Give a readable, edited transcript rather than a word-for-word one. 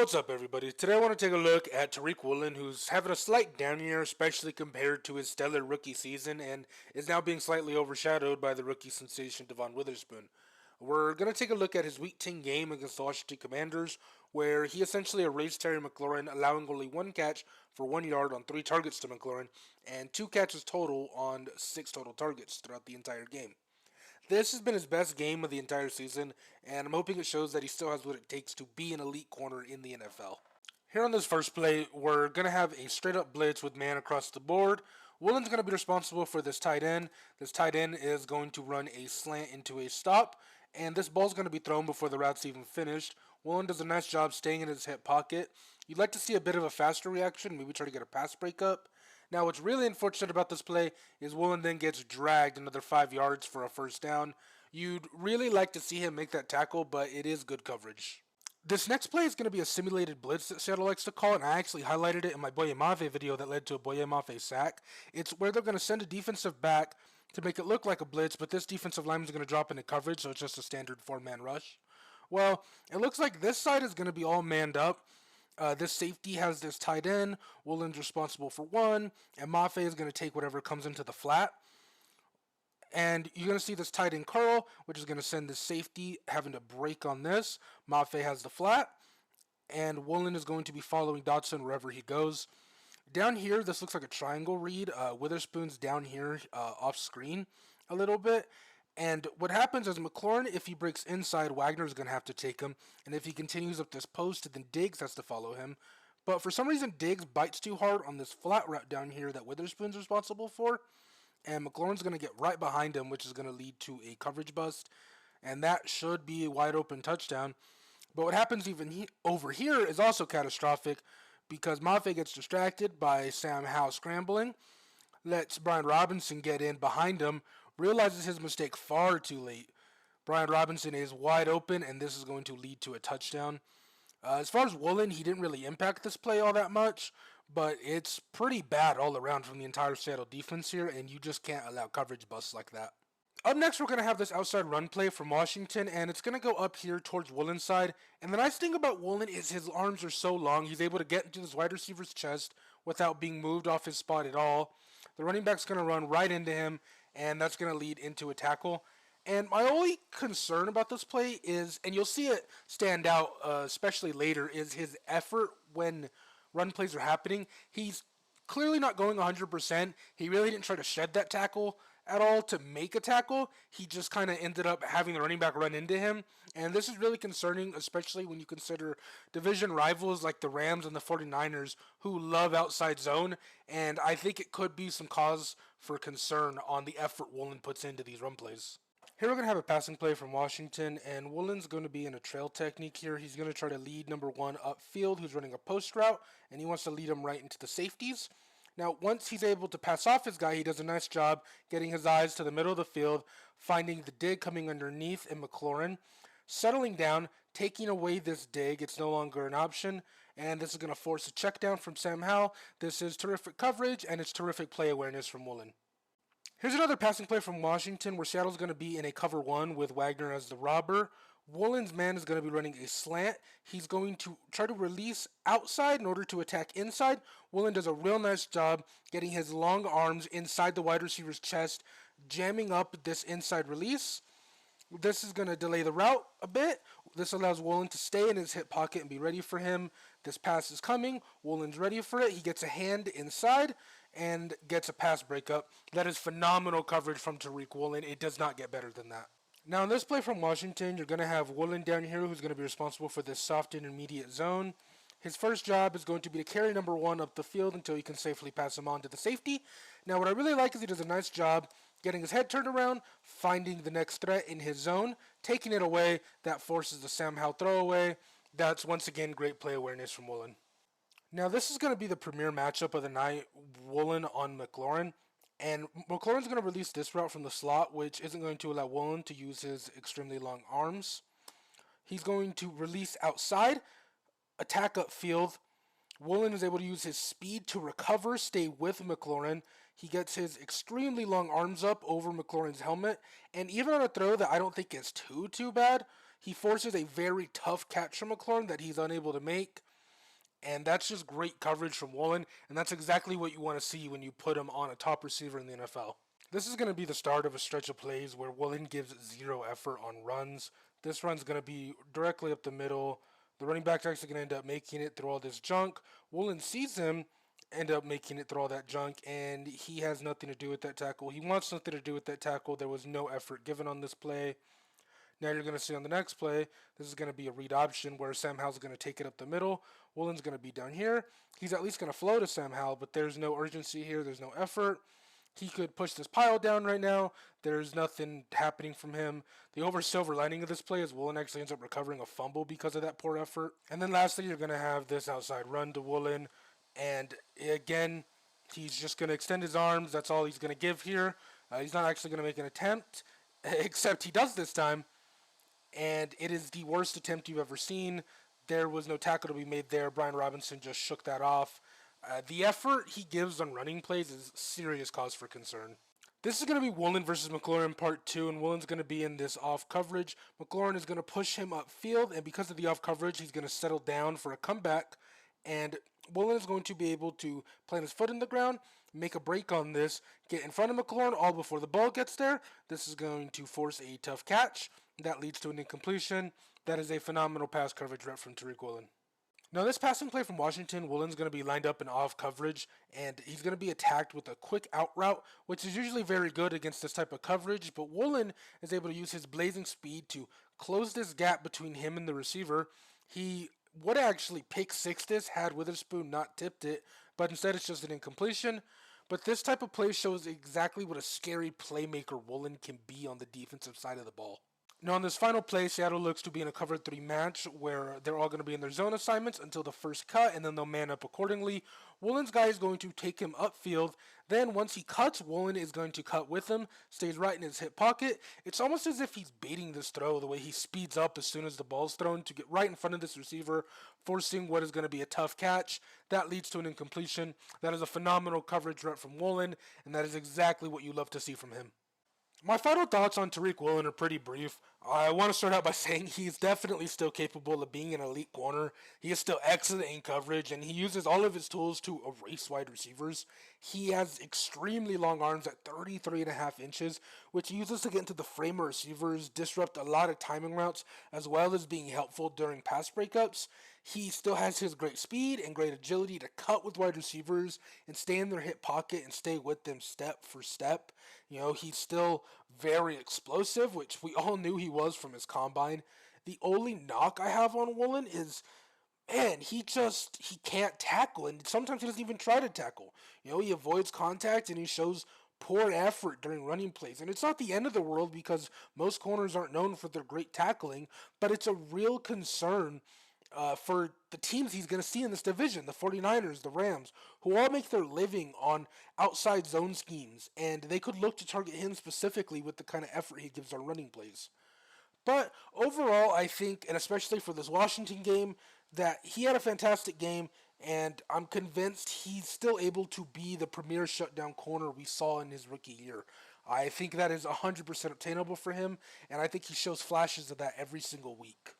What's up, everybody? Today I want to take a look at Tariq Woolen, who's having a slight down year, especially compared to his stellar rookie season, and is now being slightly overshadowed by the rookie sensation Devon Witherspoon. We're going to take a look at his Week 10 game against the Washington Commanders, where he essentially erased Terry Mclauren, allowing only one catch for 1 yard on 3 targets to Mclauren, and 2 catches total on 6 total targets throughout the entire game. This has been his best game of the entire season, and I'm hoping it shows that he still has what it takes to be an elite corner in the NFL. Here on this first play, we're going to have a straight-up blitz with man across the board. Woolen's going to be responsible for this tight end. This tight end is going to run a slant into a stop, and this ball's going to be thrown before the route's even finished. Woolen does a nice job staying in his hip pocket. You'd like to see a bit of a faster reaction, maybe try to get a pass breakup. Now, what's really unfortunate about this play is Woolen then gets dragged another 5 yards for a first down. You'd really like to see him make that tackle, but it is good coverage. This next play is going to be a simulated blitz that Seattle likes to call, and I actually highlighted it in my Boye Mafe video that led to a Boye Mafe sack. It's where they're going to send a defensive back to make it look like a blitz, but this defensive lineman is going to drop into coverage, so it's just a standard 4-man rush. Well, it looks like this side is going to be all manned up. This safety has this tight end. Woolen's responsible for one, and Mafe is going to take whatever comes into the flat. And you're going to see this tight end curl, which is going to send the safety having to break on this. Mafe has the flat, and Woolen is going to be following Dotson wherever he goes. Down here, this looks like a triangle read. Witherspoon's down here off screen a little bit. And what happens is Mclauren, if he breaks inside, Wagner's going to have to take him. And if he continues up this post, then Diggs has to follow him. But for some reason, Diggs bites too hard on this flat route down here that Witherspoon's responsible for. And Mclauren's going to get right behind him, which is going to lead to a coverage bust. And that should be a wide open touchdown. But what happens even over here is also catastrophic because Mafe gets distracted by Sam Howell scrambling, lets Brian Robinson get in behind him, realizes his mistake far too late. Brian Robinson is wide open, and this is going to lead to a touchdown. As far as Woolen, he didn't really impact this play all that much, but it's pretty bad all around from the entire Seattle defense here, and you just can't allow coverage busts like that. Up next, we're going to have this outside run play from Washington, and it's going to go up here towards Woolen's side. And the nice thing about Woolen is his arms are so long, he's able to get into this wide receiver's chest without being moved off his spot at all. The running back's going to run right into him, and that's going to lead into a tackle. And my only concern about this play is, and you'll see it stand out, especially later, is his effort when run plays are happening. He's clearly not going 100%. He really didn't try to shed that tackle at all to make a tackle. He just kind of ended up having the running back run into him. And this is really concerning, especially when you consider division rivals like the Rams and the 49ers who love outside zone. And I think it could be some cause for concern on the effort Woolen puts into these run plays. Here we're going to have a passing play from Washington, and Woolen's going to be in a trail technique here. He's going to try to lead number one upfield, who's running a post route, and he wants to lead him right into the safeties. Now, once he's able to pass off his guy, he does a nice job getting his eyes to the middle of the field, finding the dig coming underneath in Mclauren, settling down, taking away this dig. It's no longer an option, and this is going to force a check down from Sam Howell. This is terrific coverage, and it's terrific play awareness from Woolen. Here's another passing play from Washington where Seattle's going to be in a cover one with Wagner as the robber. Woolen's man is going to be running a slant. He's going to try to release outside in order to attack inside. Woolen does a real nice job getting his long arms inside the wide receiver's chest, jamming up this inside release. This is going to delay the route a bit. This allows Woolen to stay in his hip pocket and be ready for him. This pass is coming. Woolen's ready for it. He gets a hand inside and gets a pass breakup. That is phenomenal coverage from Tariq Woolen. It does not get better than that. Now in this play from Washington, you're going to have Woolen down here who's going to be responsible for this soft intermediate zone. His first job is going to be to carry number one up the field until he can safely pass him on to the safety. Now what I really like is he does a nice job getting his head turned around, finding the next threat in his zone, taking it away. That forces the Sam Howell throwaway. That's once again great play awareness from Woolen. Now this is going to be the premier matchup of the night, Woolen on Mclauren. And Mclauren's going to release this route from the slot, which isn't going to allow Woolen to use his extremely long arms. He's going to release outside, attack upfield. Woolen is able to use his speed to recover, stay with Mclauren. He gets his extremely long arms up over Mclauren's helmet. And even on a throw that I don't think is too bad, he forces a very tough catch from Mclauren that he's unable to make. And that's just great coverage from Woolen, and that's exactly what you want to see when you put him on a top receiver in the NFL. This is going to be the start of a stretch of plays where Woolen gives zero effort on runs. This run's going to be directly up the middle. The running back's actually going to end up making it through all this junk. Woolen sees him, end up making it through all that junk, and he has nothing to do with that tackle. He wants nothing to do with that tackle. There was no effort given on this play. Now you're going to see on the next play, this is going to be a read option where Sam Howell's going to take it up the middle. Woolen's going to be down here. He's at least going to flow to Sam Howell, but there's no urgency here. There's no effort. He could push this pile down right now. There's nothing happening from him. The silver lining of this play is Woolen actually ends up recovering a fumble because of that poor effort. And then lastly, you're going to have this outside run to Woolen. And again, he's just going to extend his arms. That's all he's going to give here. He's not actually going to make an attempt, except he does this time. And it is the worst attempt you've ever seen. There was no tackle to be made there. Brian Robinson just shook that off. The effort he gives on running plays is serious cause for concern. This is going to be Woolen versus McLauren part 2, and Woolen's going to be in this off coverage. McLauren is going to push him upfield, and because of the off coverage, he's going to settle down for a comeback. And Woolen is going to be able to plant his foot in the ground, make a break on this, get in front of McLauren all before the ball gets there. This is going to force a tough catch. That leads to an incompletion. That is a phenomenal pass coverage rep from Tariq Woolen. Now, this passing play from Washington, Woolen's going to be lined up in off coverage, and he's going to be attacked with a quick out route, which is usually very good against this type of coverage, but Woolen is able to use his blazing speed to close this gap between him and the receiver. He would actually pick six this had Witherspoon not tipped it, but instead it's just an incompletion. But this type of play shows exactly what a scary playmaker Woolen can be on the defensive side of the ball. Now, on this final play, Seattle looks to be in a cover 3 match where they're all going to be in their zone assignments until the first cut, and then they'll man up accordingly. Woolen's guy is going to take him upfield. Then, once he cuts, Woolen is going to cut with him, stays right in his hip pocket. It's almost as if he's baiting this throw, the way he speeds up as soon as the ball's thrown to get right in front of this receiver, forcing what is going to be a tough catch. That leads to an incompletion. That is a phenomenal coverage rep from Woolen, and that is exactly what you love to see from him. My final thoughts on Tariq Woolen are pretty brief. I want to start out by saying he's definitely still capable of being an elite corner. He is still excellent in coverage, and he uses all of his tools to erase wide receivers. He has extremely long arms at 33.5 inches, which he uses to get into the frame of receivers, disrupt a lot of timing routes, as well as being helpful during pass breakups. He still has his great speed and great agility to cut with wide receivers and stay in their hip pocket and stay with them step for step. You know, he's still very explosive, which we all knew he was from his combine. The only knock I have on Woolen is, man, he can't tackle, and sometimes he doesn't even try to tackle. You know, he avoids contact and he shows poor effort during running plays. And it's not the end of the world because most corners aren't known for their great tackling, but it's a real concern for the teams he's going to see in this division, the 49ers, the Rams, who all make their living on outside zone schemes, and they could look to target him specifically with the kind of effort he gives on running plays. But overall, I think, and especially for this Washington game, that he had a fantastic game, and I'm convinced he's still able to be the premier shutdown corner we saw in his rookie year. I think that is 100% obtainable for him, and I think he shows flashes of that every single week.